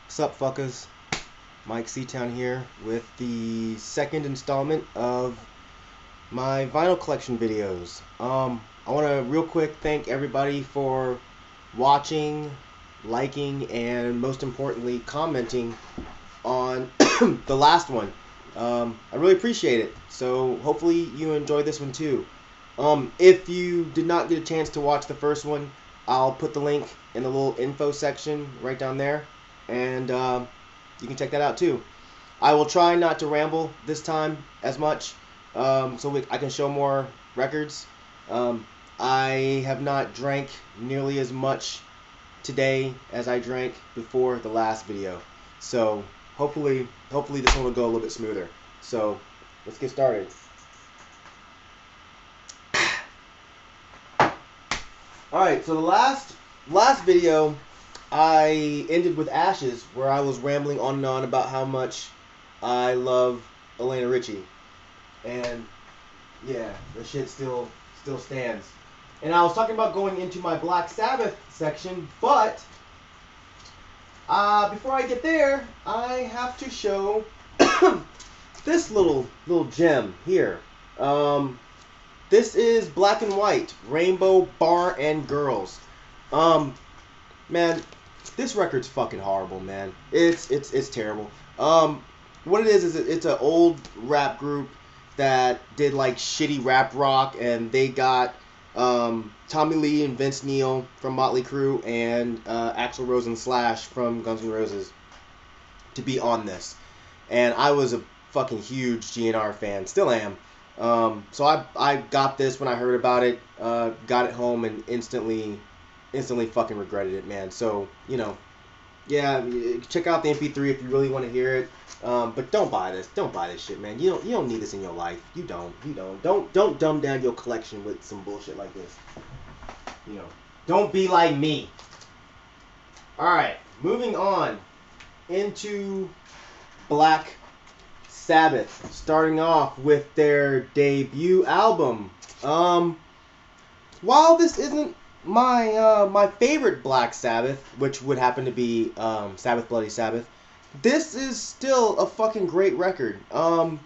Sup fuckers, Mike C-Town here with the second installment of my vinyl collection videos. I want to real quick thank everybody for watching, liking, and most importantly commenting on the last one. I really appreciate it. So hopefully you enjoy this one too. If you did not get a chance to watch the first one, I'll put the link in the little info section right down there, and you can check that out too. I will try not to ramble this time as much, so I can show more records. I have not drank nearly as much today as I drank before the last video, so hopefully this one will go a little bit smoother. So let's get started. Alright, so the last video I ended with Ashes, where I was rambling on and on about how much I love Elena Richie. And yeah, the shit still stands. And I was talking about going into my Black Sabbath section, but before I get there, I have to show this little gem here. This is Black and White, Rainbow Bar and Girls. Man, this record's fucking horrible, man. It's terrible. What it is it's an old rap group that did like shitty rap rock, and they got Tommy Lee and Vince Neil from Motley Crue and Axl Rose and Slash from Guns N' Roses to be on this. And I was a fucking huge GNR fan, still am. So I got this when I heard about it, got it home, and instantly fucking regretted it, man. So, you know, yeah, check out the MP3 if you really want to hear it. But don't buy this. Don't buy this shit, man. You don't need this in your life. You don't. Don't dumb down your collection with some bullshit like this. You know, don't be like me. All right, moving on into Black Sabbath, starting off with their debut album. While this isn't my favorite Black Sabbath, which would happen to be Sabbath Bloody Sabbath, this is still a fucking great record. You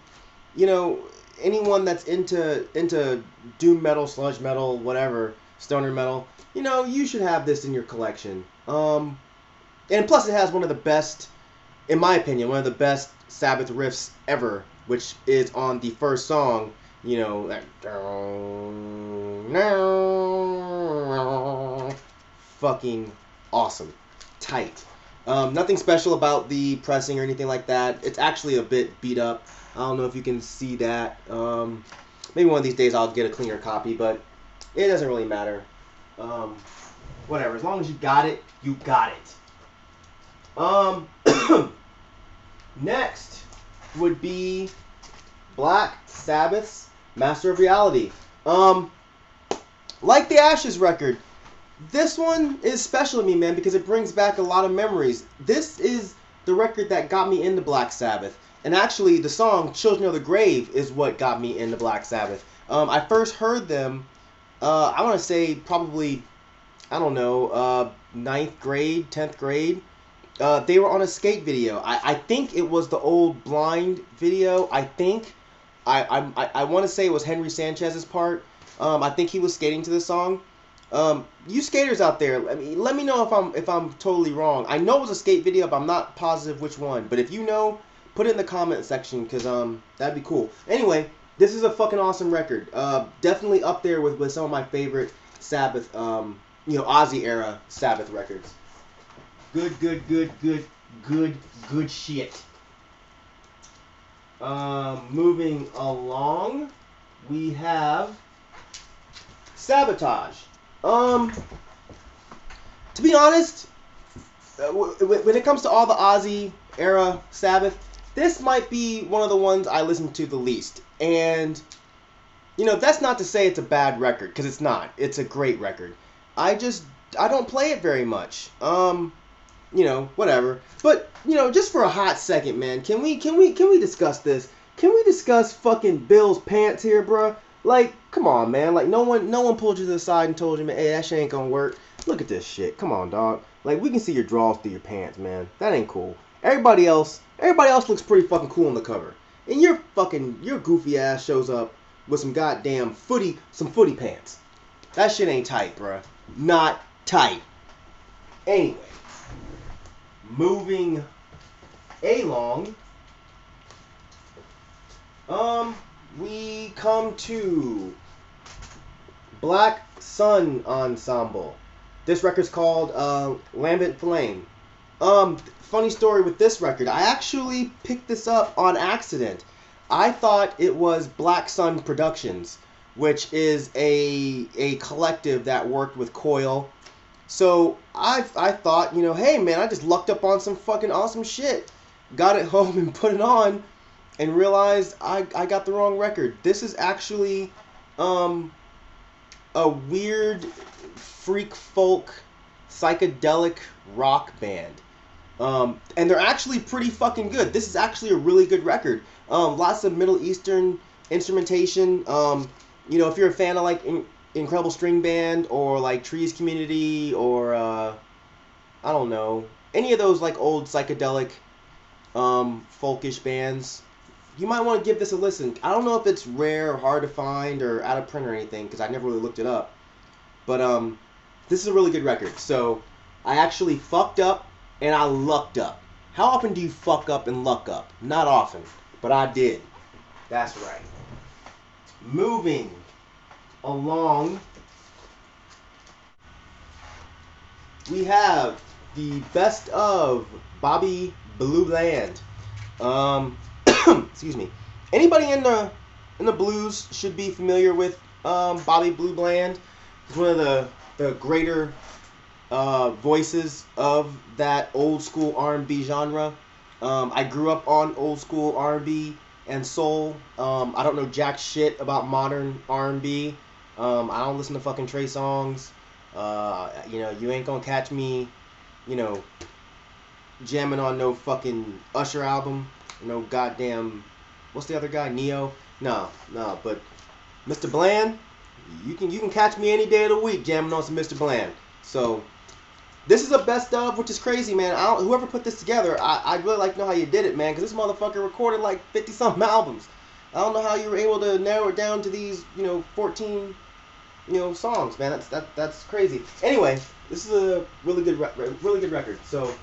know, anyone that's into doom metal, sludge metal, whatever, stoner metal, you know, you should have this in your collection. And plus it has one of the best, in my opinion, one of the best Sabbath riffs ever, which is on the first song, you know, that fucking awesome. Tight. Nothing special about the pressing or anything like that. It's actually a bit beat up. I don't know if you can see that. Maybe one of these days I'll get a cleaner copy, but it doesn't really matter. Whatever. As long as you got it, you got it. Next would be Black Sabbath's Master of Reality. Like the Ashes record, this one is special to me, man, because it brings back a lot of memories. This is the record that got me into Black Sabbath. And actually, the song Children of the Grave is what got me into Black Sabbath. I first heard them, I want to say probably, I don't know, 9th grade, 10th grade. They were on a skate video. I think it was the old Blind video. I think I want to say it was Henry Sanchez's part. I think he was skating to the song. You skaters out there, let me know if I'm totally wrong. I know it was a skate video, but I'm not positive which one. But if you know, put it in the comment section, because that'd be cool. Anyway, this is a fucking awesome record. Definitely up there with some of my favorite Sabbath, you know, Ozzy era Sabbath records. Good shit. Moving along, we have Sabotage. To be honest, when it comes to all the Ozzy era Sabbath, this might be one of the ones I listen to the least. And, you know, that's not to say it's a bad record, because it's not. It's a great record. I don't play it very much. You know, whatever. But, you know, just for a hot second, man, can we discuss this? Can we discuss fucking Bill's pants here, bruh? Like, come on, man. Like, no one pulled you to the side and told you, man, hey, that shit ain't gonna work. Look at this shit. Come on, dog. Like, we can see your drawers through your pants, man. That ain't cool. Everybody else looks pretty fucking cool on the cover. And your goofy ass shows up with some goddamn footy pants. That shit ain't tight, bruh. Not tight. Anyway, moving along, we come to Black Sun Ensemble. This record's called Lambent Flame. Funny story with this record. I actually picked this up on accident. I thought it was Black Sun Productions, which is a collective that worked with Coil. So I thought, hey man, I just lucked up on some fucking awesome shit. Got it home and put it on and realized I got the wrong record. This is actually a weird freak folk psychedelic rock band. And they're actually pretty fucking good. This is actually a really good record. Lots of Middle Eastern instrumentation. If you're a fan of like Incredible String Band or like Trees Community or I don't know, any of those like old psychedelic folkish bands, you might want to give this a listen. I don't know if it's rare or hard to find or out of print or anything because I never really looked it up. But this is a really good record. So I actually fucked up and I lucked up. How often do you fuck up and luck up? Not often, but I did. That's right. Moving along, we have the best of Bobby Blue Bland. Excuse me. Anybody in the blues should be familiar with Bobby Blue Bland. He's one of the greater voices of that old school R&B genre. I grew up on old school R&B and soul. I don't know jack shit about modern R&B. I don't listen to fucking Trey Songz. You ain't gonna catch me, jamming on no fucking Usher album. No goddamn, what's the other guy? Neo? No. But Mr. Bland, you can catch me any day of the week jamming on some Mr. Bland. So this is a best of, which is crazy, man. Whoever put this together, I'd really like to know how you did it, man, because this motherfucker recorded like 50-something albums. I don't know how you were able to narrow it down to these, 14, songs, man. That's crazy. Anyway, this is a really good record. So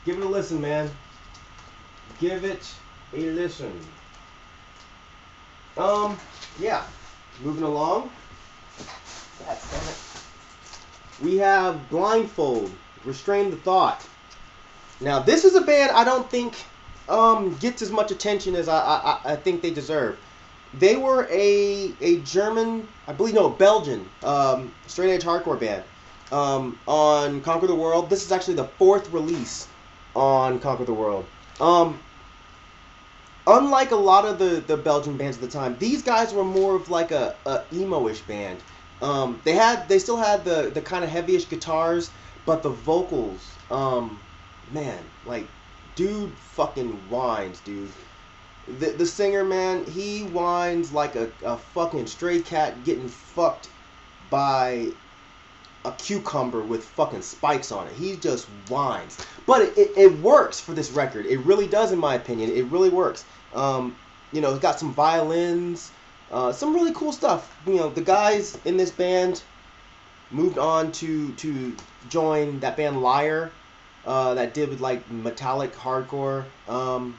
give it a listen, man. Give it a listen. Yeah. Moving along. God damn it. We have Blindfold, Restrain the Thought. Now, this is a band I don't think gets as much attention as I think they deserve. They were a German, Belgian, straight edge hardcore band on Conquer the World. This is actually the 4th release on Conquer the World. Unlike a lot of the Belgian bands at the time, these guys were more of like a emo-ish band. They still had the kind of heavyish guitars, but the vocals, man, like, dude fucking whines, dude. The singer, man, he whines like a fucking stray cat getting fucked by a cucumber with fucking spikes on it. He just whines. But it works for this record. It really does, in my opinion. It really works. It's got some violins, some really cool stuff. The guys in this band moved on to join that band Liar, that did with like metallic hardcore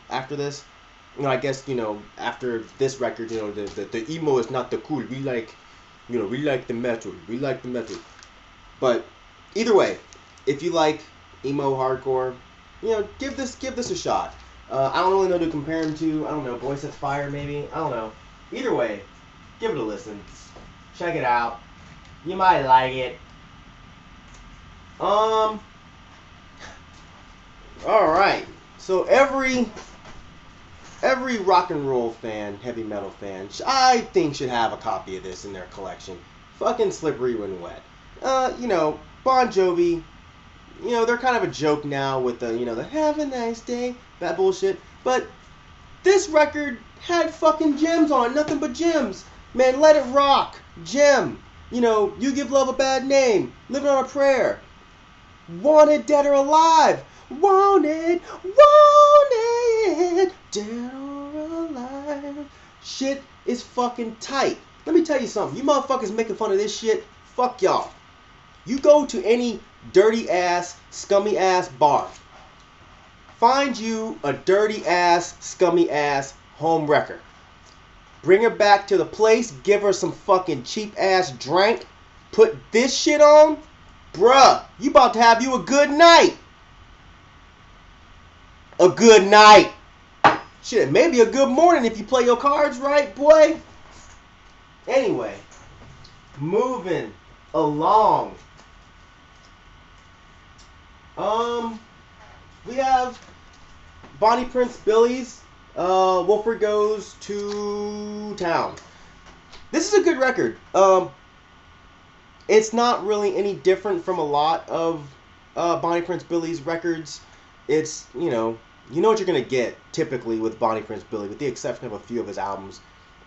after this. I guess, after this record, the emo is not the cool. We like the metal. We like the metal. But either way, if you like emo hardcore, give this a shot. I don't really know who to compare them to. I don't know, Boy Sets Fire maybe. I don't know. Either way, give it a listen. Check it out. You might like it. All right. So every rock and roll fan, heavy metal fan, I think should have a copy of this in their collection. Fucking Slippery When Wet. Bon Jovi, they're kind of a joke now with the Have a Nice Day, that bullshit. But this record had fucking gems on it, nothing but gems. Man, Let It Rock, gem. You Give Love a Bad Name, Living on a Prayer. Wanted, dead or alive. Wanted, wanted, dead or alive. Shit is fucking tight. Let me tell you something. You motherfuckers making fun of this shit, fuck y'all. You go to any dirty ass, scummy ass bar. Find you a dirty ass, scummy ass home wrecker. Bring her back to the place, give her some fucking cheap ass drink, put this shit on, bruh, you about to have you a good night. A good night. Shit, maybe a good morning if you play your cards right, boy. Anyway, moving along. We have Bonnie Prince Billy's Wolford Goes to Town. This is a good record. It's not really any different from a lot of Bonnie Prince Billy's records. It's, you know what you're going to get typically with Bonnie Prince Billy, with the exception of a few of his albums.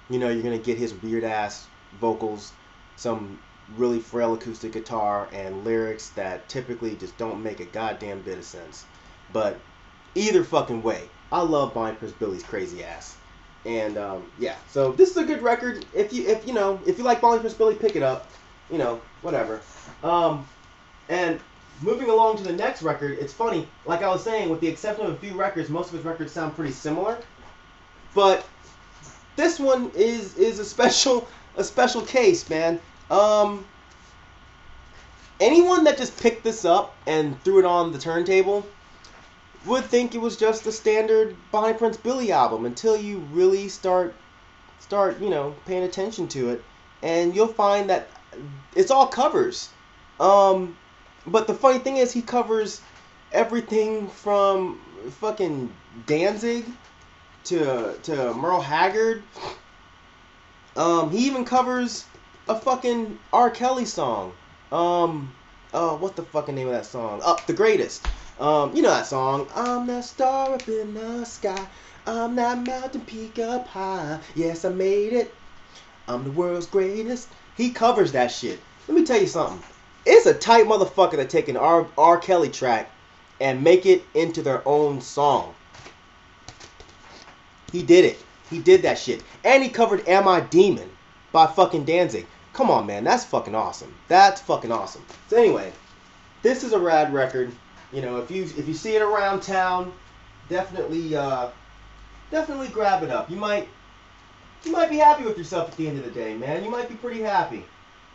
You know, you're going to get his weird-ass vocals, some really frail acoustic guitar, and lyrics that typically just don't make a goddamn bit of sense. But either fucking way, I love Bonnie Prince Billy's crazy ass. And, yeah, so this is a good record. If you like Bonnie Prince Billy, pick it up. You know, whatever. And moving along to the next record, it's funny, like I was saying, with the exception of a few records, most of his records sound pretty similar. But this one is a special case, man. Anyone that just picked this up and threw it on the turntable would think it was just a standard Bonnie Prince Billy album until you really start paying attention to it, and you'll find that it's all covers. But the funny thing is, he covers everything from fucking Danzig to Merle Haggard. He even covers a fucking R. Kelly song. What the fucking name of that song? The Greatest. You know that song. I'm that star up in the sky. I'm that mountain peak up high. Yes, I made it. I'm the world's greatest. He covers that shit. Let me tell you something. It's a tight motherfucker to take an R. Kelly track and make it into their own song. He did it. He did that shit. And he covered Am I Demon by fucking Danzig. Come on, man. That's fucking awesome. That's fucking awesome. So anyway, this is a rad record. You know, if you see it around town, definitely grab it up. You might be happy with yourself at the end of the day, man. You might be pretty happy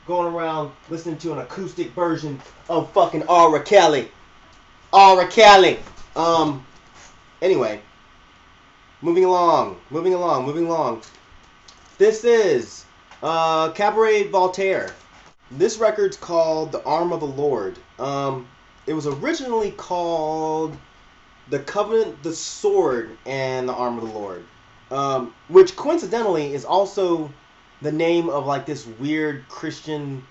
going around listening to an acoustic version of fucking R. Kelly. R. Kelly. Anyway, moving along. This is Cabaret Voltaire. This record's called The Arm of the Lord. It was originally called The Covenant, the Sword, and the Arm of the Lord. Which coincidentally is also the name of like this weird Christian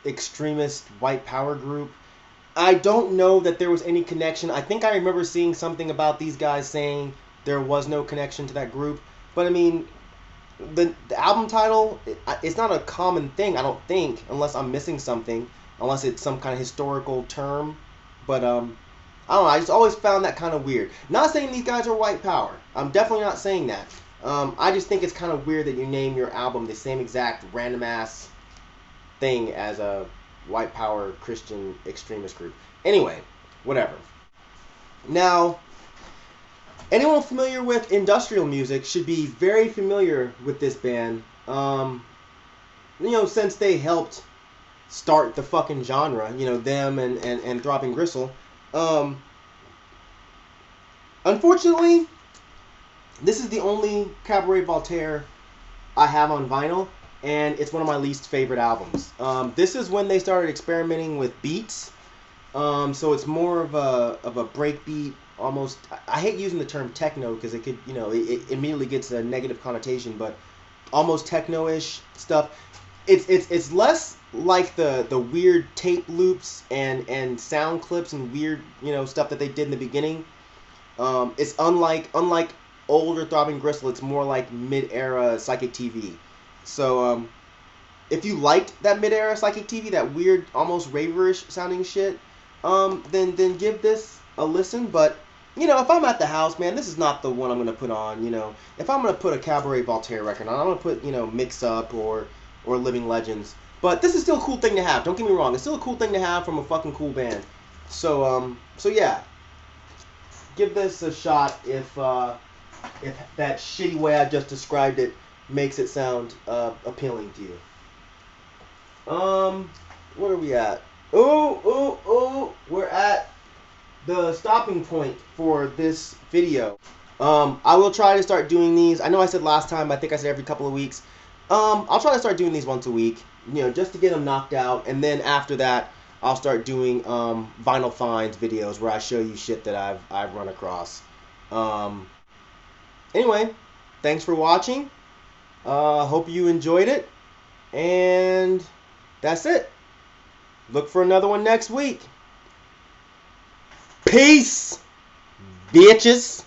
extremist white power group. I don't know that there was any connection. I think I remember seeing something about these guys saying there was no connection to that group. But I mean, the album title, it's not a common thing, I don't think, unless I'm missing something, unless it's some kind of historical term. But I don't know, I just always found that kind of weird. Not saying these guys are white power. I'm definitely not saying that. I just think it's kind of weird that you name your album the same exact random ass thing as a white power Christian extremist group. Anyway, whatever. Now, anyone familiar with industrial music should be very familiar with this band. Since they helped start the fucking genre, them and Throbbing Gristle. Unfortunately, this is the only Cabaret Voltaire I have on vinyl, and it's one of my least favorite albums. This is when they started experimenting with beats, so it's more of a breakbeat, almost. I hate using the term techno because it could, it immediately gets a negative connotation, but almost techno-ish stuff. It's less like the weird tape loops and sound clips and weird stuff that they did in the beginning. It's unlike older Throbbing Gristle. It's more like mid-era Psychic TV. So if you liked that mid-era Psychic TV, that weird almost raverish sounding shit, then give this a listen. But you know, if I'm at the house, man, this is not the one I'm gonna put on. You know, if I'm gonna put a Cabaret Voltaire record on, I'm gonna put, you know, Mix Up or Living Legends. But this is still a cool thing to have. Don't get me wrong. It's still a cool thing to have from a fucking cool band. So yeah, give this a shot if that shitty way I just described it makes it sound appealing to you. What are we at? We're at the stopping point for this video. I will try to start doing these. I know I said last time, I think I said every couple of weeks. I'll try to start doing these once a week, you know, just to get them knocked out. And then after that, I'll start doing vinyl finds videos where I show you shit that I've run across. Anyway, thanks for watching. Hope you enjoyed it. And that's it. Look for another one next week. Peace, bitches.